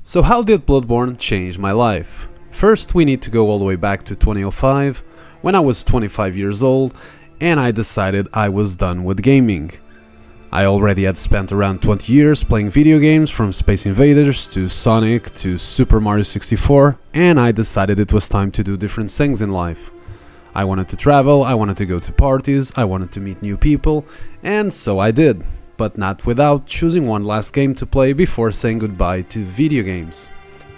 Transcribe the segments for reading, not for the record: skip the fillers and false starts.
So how did Bloodborne change my life? First, we need to go all the way back to 2005, when I was 25 years old and I decided I was done with gaming. I already had spent around 20 years playing video games, from Space Invaders to Sonic to Super Mario 64, and I decided it was time to do different things in life. I wanted to travel, I wanted to go to parties, I wanted to meet new people, and so I did, but not without choosing one last game to play before saying goodbye to video games.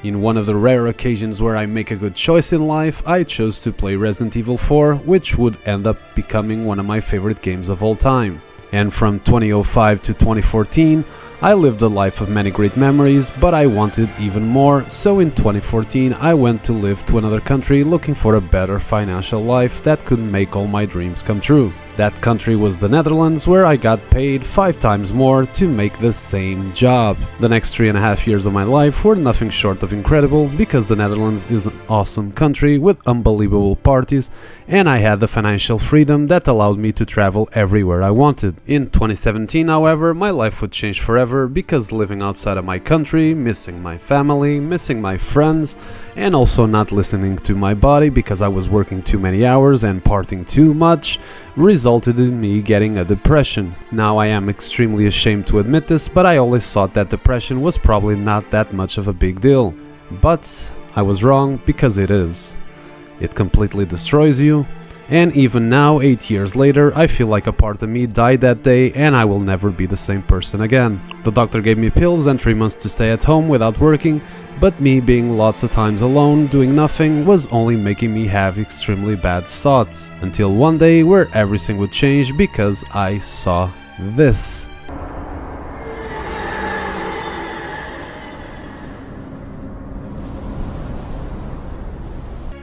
In one of the rare occasions where I make a good choice in life, I chose to play Resident Evil 4, which would end up becoming one of my favorite games of all time. And from 2005 to 2014, I lived a life of many great memories, but I wanted even more, so in 2014 I went to live to another country looking for a better financial life that could make all my dreams come true. That country was the Netherlands, where I got paid 5 times more to make the same job. The next 3.5 years of my life were nothing short of incredible, because the Netherlands is an awesome country with unbelievable parties, and I had the financial freedom that allowed me to travel everywhere I wanted. In 2017, however, my life would change forever, because living outside of my country, missing my family, missing my friends, and also not listening to my body because I was working too many hours and partying too much, resulted in me getting a depression. Now I am extremely ashamed to admit this, but I always thought that depression was probably not that much of a big deal. But I was wrong, because it is. It completely destroys you, and even now, 8 years later, I feel like a part of me died that day and I will never be the same person again. The doctor gave me pills and 3 months to stay at home without working, but me being lots of times alone, doing nothing, was only making me have extremely bad thoughts. Until one day where everything would change, because I saw this.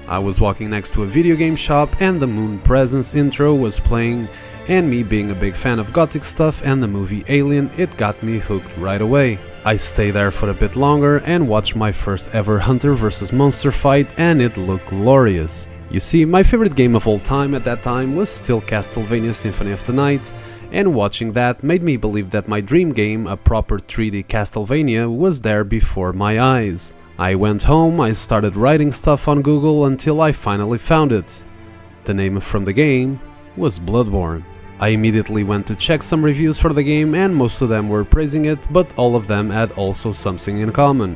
I was walking next to a video game shop and the Moon Presence intro was playing, and me being a big fan of gothic stuff and the movie Alien, it got me hooked right away. I stayed there for a bit longer and watched my first ever Hunter vs Monster fight, and it looked glorious. You see, my favorite game of all time at that time was still Castlevania Symphony of the Night, and watching that made me believe that my dream game, a proper 3D Castlevania, was there before my eyes. I went home, I started writing stuff on Google until I finally found it. The name from the game was Bloodborne. I immediately went to check some reviews for the game, and most of them were praising it, but all of them had also something in common.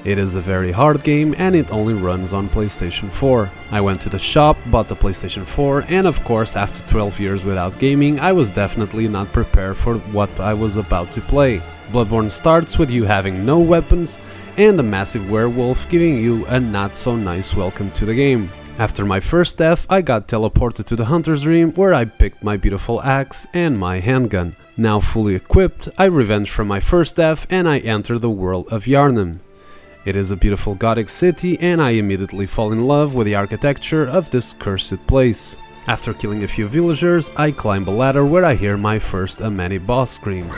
It is a very hard game and it only runs on PlayStation 4. I went to the shop, bought the PlayStation 4, and of course after 12 years without gaming, I was definitely not prepared for what I was about to play. Bloodborne starts with you having no weapons and a massive werewolf giving you a not so nice welcome to the game. After my first death, I got teleported to the Hunter's Dream, where I picked my beautiful axe and my handgun. Now fully equipped, I revenge from my first death and I enter the world of Yharnam. It is a beautiful gothic city and I immediately fall in love with the architecture of this cursed place. After killing a few villagers, I climb a ladder where I hear my first of many boss screams.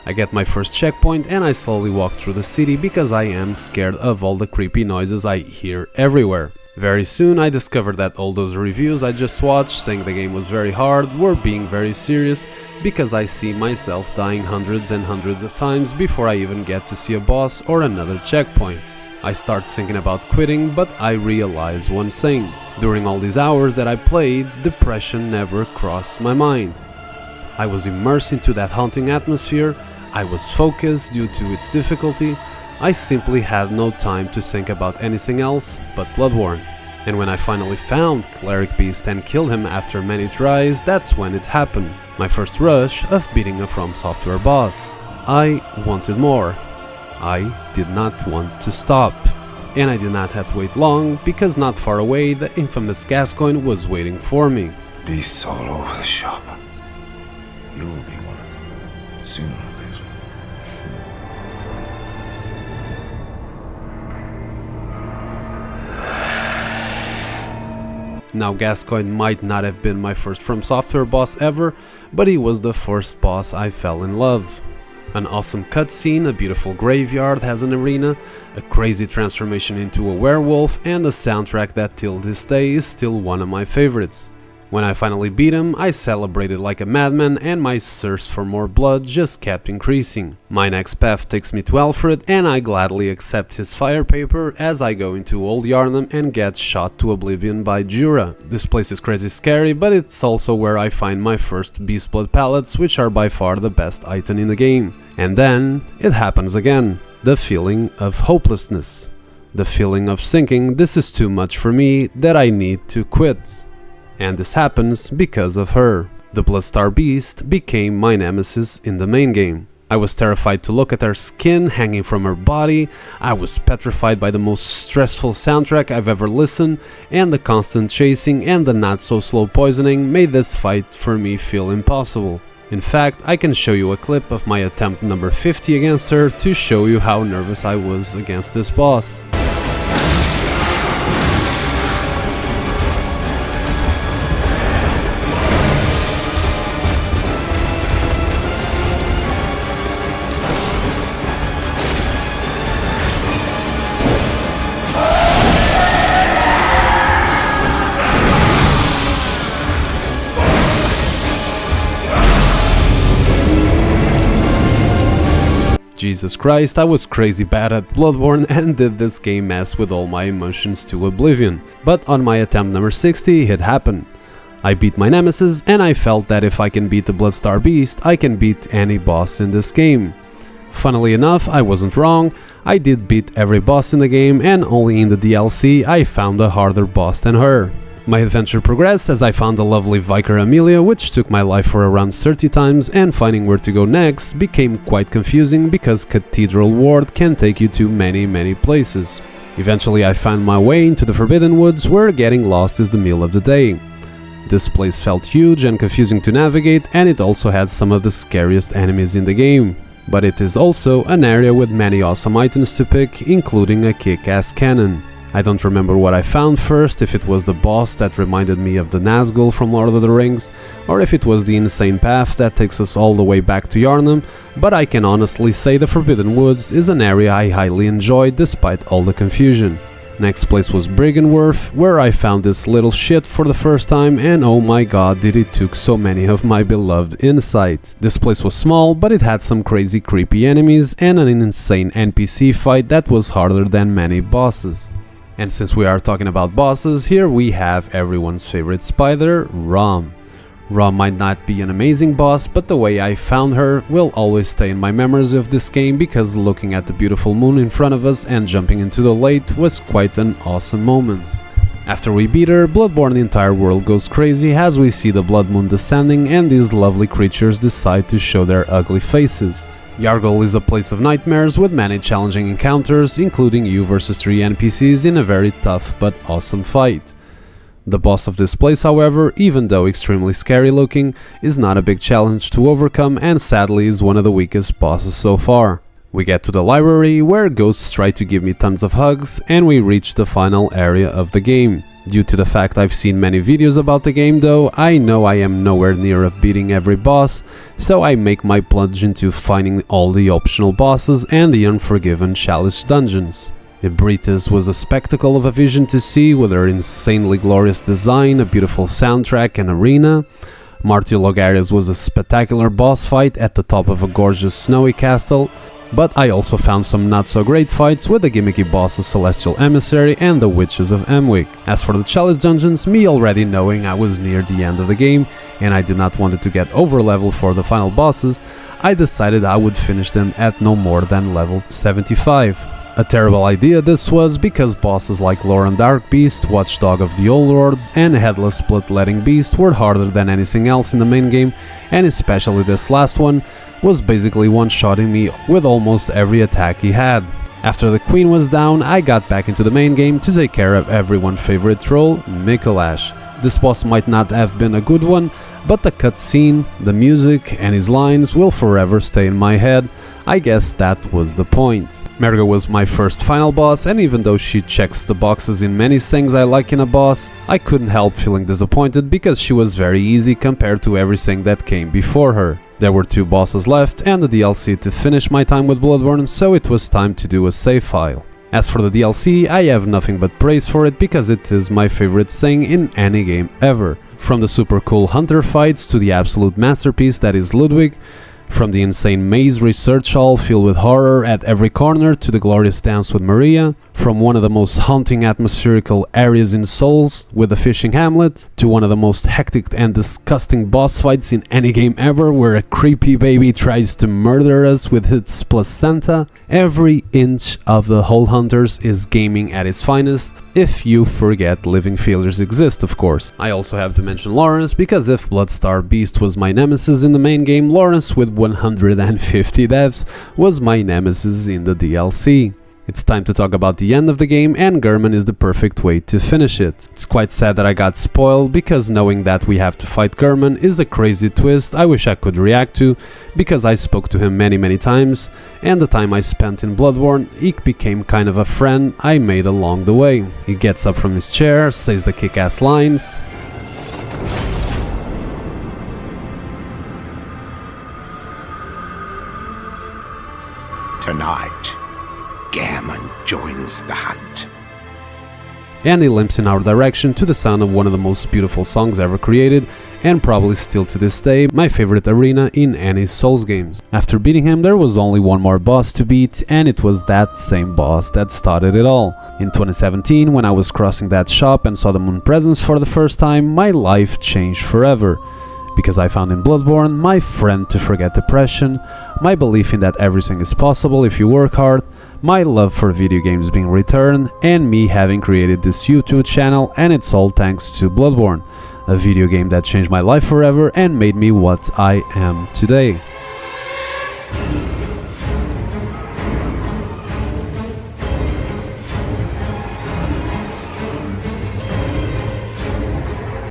I get my first checkpoint and I slowly walk through the city because I am scared of all the creepy noises I hear everywhere. Very soon I discovered that all those reviews I just watched saying the game was very hard were being very serious, because I see myself dying hundreds and hundreds of times before I even get to see a boss or another checkpoint. I start thinking about quitting, but I realize one thing. During all these hours that I played, depression never crossed my mind. I was immersed into that haunting atmosphere, I was focused due to its difficulty, I simply had no time to think about anything else but Bloodborne. And when I finally found Cleric Beast and killed him after many tries, that's when it happened. My first rush of beating a FromSoftware boss. I wanted more. I did not want to stop. And I did not have to wait long, because not far away the infamous Gascoigne was waiting for me. Beasts all over the shop. You'll be one of them, sooner or later. Now Gascoigne might not have been my first FromSoftware boss ever, but he was the first boss I fell in love. An awesome cutscene, a beautiful graveyard has an arena, a crazy transformation into a werewolf, and a soundtrack that till this day is still one of my favorites. When I finally beat him, I celebrated like a madman and my thirst for more blood just kept increasing. My next path takes me to Alfred and I gladly accept his fire paper as I go into old Yharnam and get shot to oblivion by Jura. This place is crazy scary, but it's also where I find my first beast blood pellets, which are by far the best item in the game. And then it happens again. The feeling of hopelessness. The feeling of thinking this is too much for me, that I need to quit. And this happens because of her. The Bloodstar Beast became my nemesis in the main game. I was terrified to look at her skin hanging from her body, I was petrified by the most stressful soundtrack I've ever listened, and the constant chasing and the not so slow poisoning made this fight for me feel impossible. In fact, I can show you a clip of my attempt number 50 against her to show you how nervous I was against this boss. Jesus Christ, I was crazy bad at Bloodborne and did this game mess with all my emotions to oblivion. But on my attempt number 60, it happened. I beat my nemesis and I felt that if I can beat the Bloodstar Beast, I can beat any boss in this game. Funnily enough, I wasn't wrong, I did beat every boss in the game and only in the DLC I found a harder boss than her. My adventure progressed as I found the lovely Vicar Amelia, which took my life for around 30 times, and finding where to go next became quite confusing because Cathedral Ward can take you to many places. Eventually I found my way into the Forbidden Woods, where getting lost is the meal of the day. This place felt huge and confusing to navigate, and it also had some of the scariest enemies in the game. But it is also an area with many awesome items to pick, including a kick-ass cannon. I don't remember what I found first, if it was the boss that reminded me of the Nazgul from Lord of the Rings, or if it was the insane path that takes us all the way back to Yharnam, but I can honestly say the Forbidden Woods is an area I highly enjoyed despite all the confusion. Next place was Briggenworth, where I found this little shit for the first time, and oh my god did it took so many of my beloved insights. This place was small, but it had some crazy creepy enemies and an insane NPC fight that was harder than many bosses. And since we are talking about bosses, here we have everyone's favorite spider, Rom. Rom might not be an amazing boss, but the way I found her will always stay in my memories of this game, because looking at the beautiful moon in front of us and jumping into the lake was quite an awesome moment. After we beat her, Bloodborne the entire world goes crazy as we see the blood moon descending and these lovely creatures decide to show their ugly faces. Yargol is a place of nightmares with many challenging encounters, including you versus 3 NPCs in a very tough but awesome fight. The boss of this place, however, even though extremely scary looking, is not a big challenge to overcome and sadly is one of the weakest bosses so far. We get to the library, where ghosts try to give me tons of hugs, and we reach the final area of the game. Due to the fact I've seen many videos about the game though, I know I am nowhere near of beating every boss, so I make my plunge into finding all the optional bosses and the Unforgiven Chalice dungeons. Ebrites was a spectacle of a vision to see, with her insanely glorious design, a beautiful soundtrack and arena. Martyr Logarius was a spectacular boss fight at the top of a gorgeous snowy castle. But I also found some not so great fights with the gimmicky bosses Celestial Emissary and the Witches of Emwick. As for the Chalice dungeons, me already knowing I was near the end of the game and I did not want it to get over level for the final bosses, I decided I would finish them at no more than level 75. A terrible idea this was, because bosses like Loran Darkbeast, Watchdog of the Old Lords and Headless Split-Letting Beast were harder than anything else in the main game, and especially this last one was basically one-shotting me with almost every attack he had. After the queen was down, I got back into the main game to take care of everyone's favorite troll, Mikolash. This boss might not have been a good one, but the cutscene, the music and his lines will forever stay in my head. I guess that was the point. Merga was my first final boss, and even though she checks the boxes in many things I like in a boss, I couldn't help feeling disappointed because she was very easy compared to everything that came before her. There were 2 bosses left and the DLC to finish my time with Bloodborne, so it was time to do a save file. As for the DLC, I have nothing but praise for it because it is my favorite thing in any game ever. From the super cool hunter fights to the absolute masterpiece that is Ludwig, from the insane maze research hall filled with horror at every corner to the glorious dance with Maria, from one of the most haunting atmospherical areas in Souls with the fishing hamlet, to one of the most hectic and disgusting boss fights in any game ever where a creepy baby tries to murder us with its placenta, every inch of the whole Hunters is gaming at its finest, if you forget living failures exist, of course. I also have to mention Lawrence, because if Bloodstar Beast was my nemesis in the main game, Lawrence with 150 deaths was my nemesis in the DLC. It's time to talk about the end of the game, and Gehrman is the perfect way to finish it. It's quite sad that I got spoiled, because knowing that we have to fight Gehrman is a crazy twist I wish I could react to, because I spoke to him many times, and the time I spent in Bloodborne, he became kind of a friend I made along the way. He gets up from his chair, says the kick-ass lines. Tonight, Gehrman joins the hunt. And he limps in our direction to the sound of one of the most beautiful songs ever created, and probably still to this day my favorite arena in any Souls games. After beating him, there was only one more boss to beat, and it was that same boss that started it all. In 2017, when I was crossing that shop and saw the moon presence for the first time, my life changed forever. Because I found in Bloodborne my friend to forget depression, my belief in that everything is possible if you work hard, my love for video games being returned, and me having created this YouTube channel, and it's all thanks to Bloodborne, a video game that changed my life forever and made me what I am today.